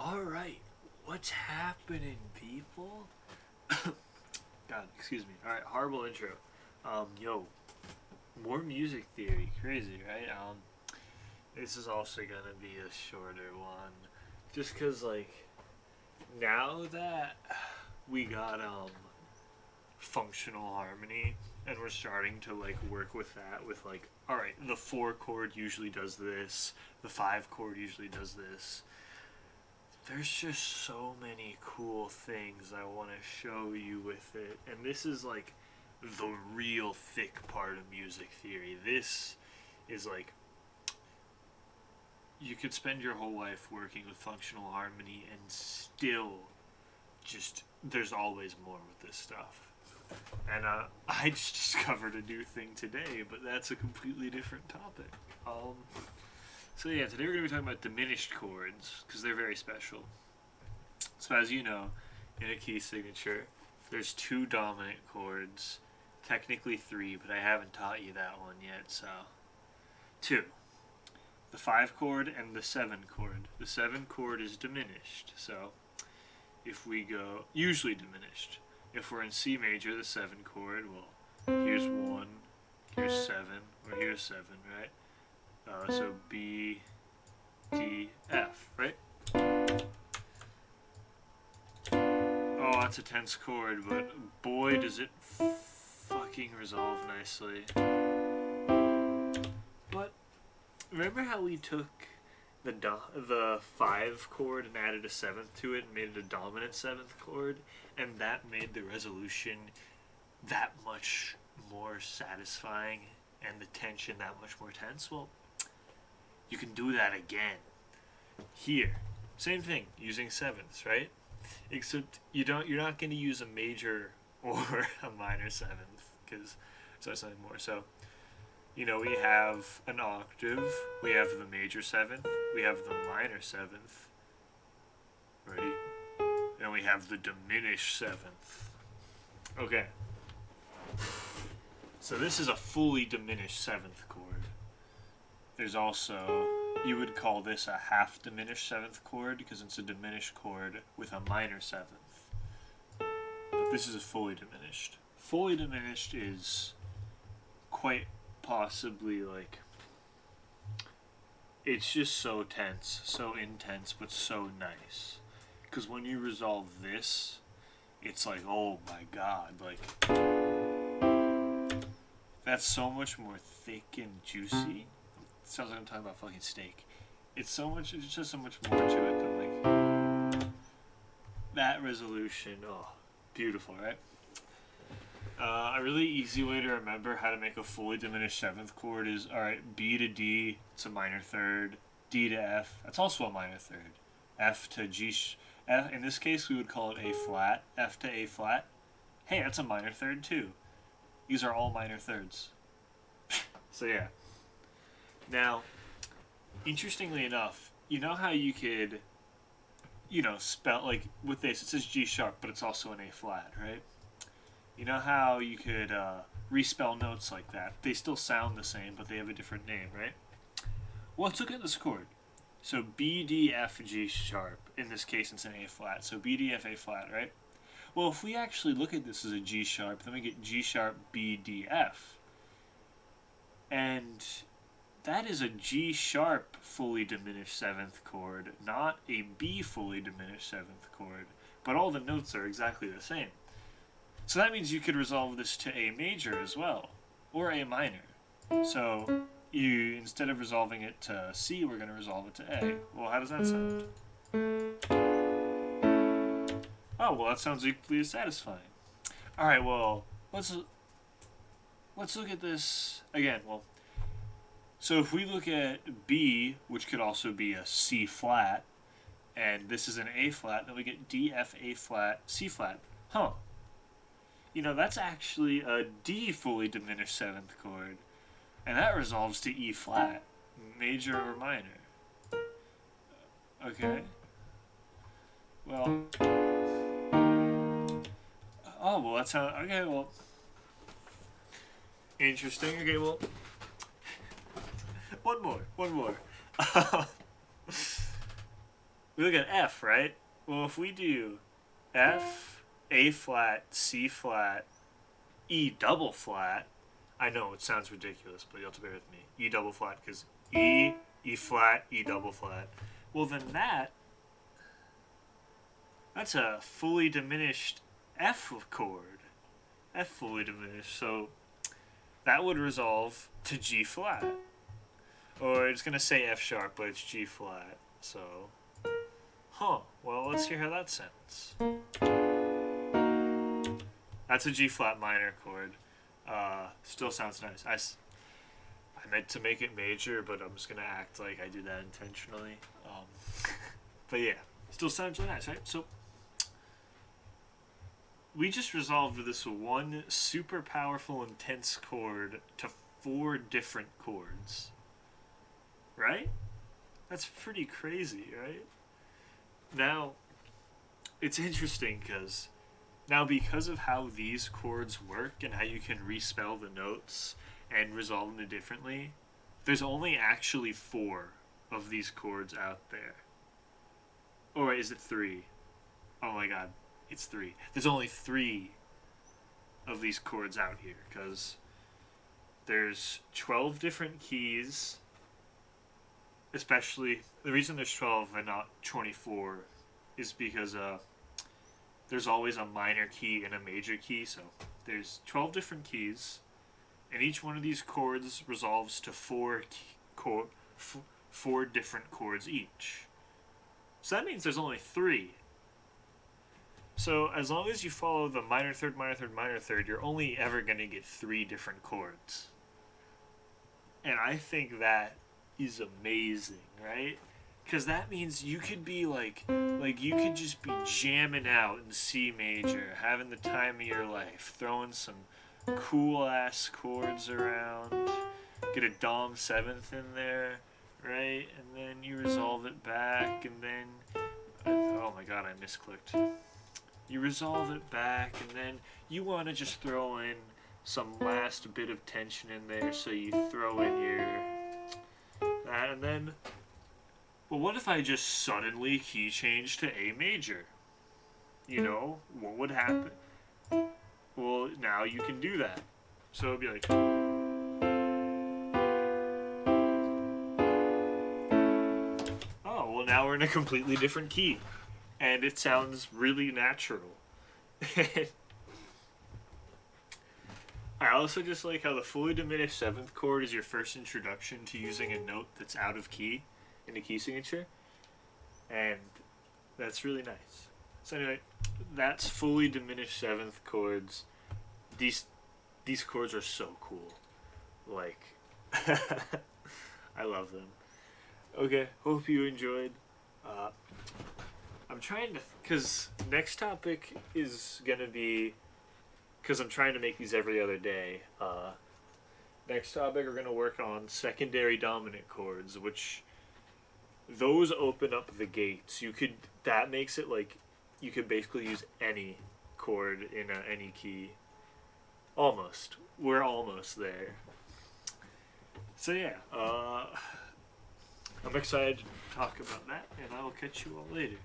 Alright, what's happening, people? God, excuse me. Alright, horrible intro. Yo, more music theory. Crazy, right? This is also gonna be a shorter one. Just cause, now that we got, functional harmony, and we're starting to, work with that with, alright, the 4 chord usually does this, the 5 chord usually does this. There's just so many cool things I want to show you with it. And this is the real thick part of music theory. This is you could spend your whole life working with functional harmony and still there's always more with this stuff. And I just discovered a new thing today, but that's a completely different topic. So yeah, today we're going to be talking about diminished chords, because they're very special. So as you know, in a key signature, there's 2 dominant chords, technically 3, but I haven't taught you that one yet, so 2. The 5 chord and the 7 chord. The 7 chord is diminished, so if we go, usually diminished. If we're in C major, the 7 chord, well, here's 1, here's 7, or here's 7, right? So B, D, F, right? Oh, that's a tense chord, but boy, does it fucking resolve nicely. But remember how we took the 5 chord and added a 7th to it and made it a dominant 7th chord, and that made the resolution that much more satisfying and the tension that much more tense? Well, you can do that again here. Same thing, using 7ths, right? Except you're not going to use a major or a minor 7th, because it's something more. So, we have an octave, we have the major 7th, we have the minor 7th, ready? And we have the diminished 7th. Okay. So this is a fully diminished 7th chord. There's also, you would call this a half diminished 7th chord because it's a diminished chord with a minor 7th. But this is a fully diminished. Fully diminished is quite possibly it's just so tense, so intense, but so nice. Because when you resolve this, it's oh my god, that's so much more thick and juicy. Sounds like I'm talking about fucking steak. It's just so much more to it than that resolution. Oh, beautiful, right? A really easy way to remember how to make a fully diminished 7th chord is, alright, B to D, it's a minor 3rd, D to F, that's also a minor 3rd, F to G, F, in this case we would call it A flat, F to A flat, hey, that's a minor 3rd too. These are all minor 3rds. So yeah. Now, interestingly enough, you know how you could, spell, with this, it says G sharp, but it's also an A flat, right? You know how you could respell notes like that? They still sound the same, but they have a different name, right? Well, let's look at this chord. So B, D, F, G sharp. In this case, it's an A flat. So B, D, F, A flat, right? Well, if we actually look at this as a G sharp, then we get G sharp, B, D, F. And that is a G sharp fully diminished 7th chord, not a B fully diminished 7th chord. But all the notes are exactly the same. So that means you could resolve this to A major as well, or A minor. So instead of resolving it to C, we're going to resolve it to A. Well, how does that sound? Oh, well, that sounds equally as satisfying. All right, well, let's look at this again. Well, so if we look at B, which could also be a C flat, and this is an A flat, then we get D, F, A flat, C flat. Huh. That's actually a D fully diminished 7th chord, and that resolves to E flat, major or minor. Okay. Well, oh, well, that's how, okay, well, interesting. Okay, well, one more. we look at F, right? Well, if we do F, A flat, C flat, E double flat, I know it sounds ridiculous, but you'll have to bear with me. E double flat, because E, E flat, E double flat. Well, then that's a fully diminished F chord. F fully diminished, so that would resolve to G flat. Or it's going to say F sharp, but it's G flat. So, well, let's hear how that sounds. That's a G flat minor chord. Still sounds nice. I meant to make it major, but I'm just going to act like I did that intentionally. But yeah, still sounds really nice, right? So, we just resolved this one super powerful, intense chord to 4 different chords. Right? That's pretty crazy, right? Now, it's interesting because of how these chords work and how you can respell the notes and resolve them differently, there's only actually 4 of these chords out there. Or is it 3? Oh my god, it's 3. There's only 3 of these chords out here, because there's 12 different keys. Especially, the reason there's 12 and not 24 is because there's always a minor key and a major key, so there's 12 different keys, and each one of these chords resolves to 4 different chords each. So that means there's only 3. So as long as you follow the minor third, minor third, minor third, you're only ever going to get 3 different chords. And I think that is amazing, right? Because that means you could be like you could just be jamming out in C major, having the time of your life, throwing some cool ass chords around, get a Dom 7th in there, right? And then you resolve it back, and then oh my god, I misclicked. You resolve it back, and then you want to just throw in some last bit of tension in there, so you throw in your that, and then, well, what if I just suddenly key change to A major? You know, what would happen? Well, now you can do that. So it'd be like, oh, well, now we're in a completely different key, and it sounds really natural. I also just like how the fully diminished 7th chord is your first introduction to using a note that's out of key in a key signature, and that's really nice. So anyway, that's fully diminished 7th chords. These chords are so cool. Like, I love them. Okay, hope you enjoyed. I'm trying to, because next topic is gonna be, because I'm trying to make these every other day. Next topic, we're going to work on secondary dominant chords, which those open up the gates. That makes it like you could basically use any chord in any key. Almost. We're almost there. So yeah, I'm excited to talk about that, and I will catch you all later.